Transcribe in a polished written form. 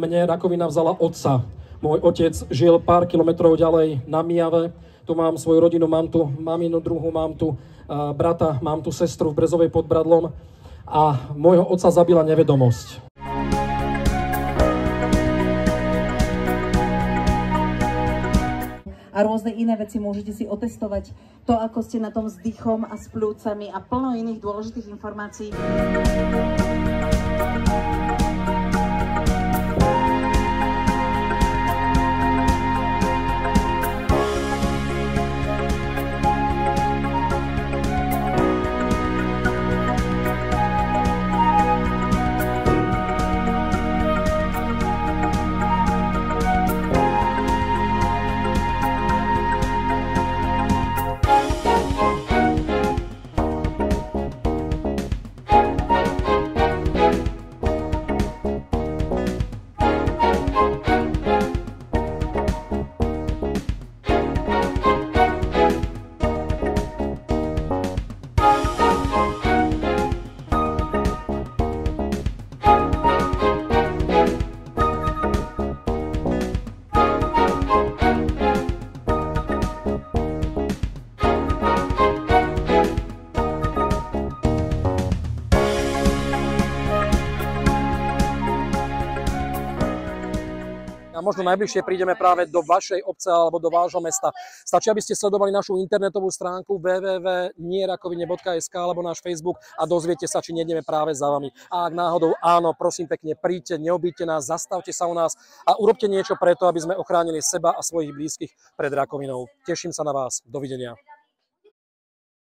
Mne rakovina vzala otca. Môj otec žil pár kilometrov ďalej na Mijave. Tu mám svoju rodinu, mám tu maminu druhú, mám tu brata, mám tu sestru v Brezovej pod Bradlom a môjho otca zabila nevedomosť. A rôzne iné veci môžete si otestovať. To, ako ste na tom s dýchom a s pľúcami a plno iných dôležitých informácií. A možno najbližšie prídeme práve do vašej obce alebo do vášho mesta. Stačí, aby ste sledovali našu internetovú stránku www.nierakovine.sk alebo náš Facebook a dozviete sa, či nejdeme práve za vami. A ak náhodou áno, prosím pekne, príďte, neobíďte nás, zastavte sa u nás a urobte niečo preto, aby sme ochránili seba a svojich blízkych pred rakovinou. Teším sa na vás. Dovidenia.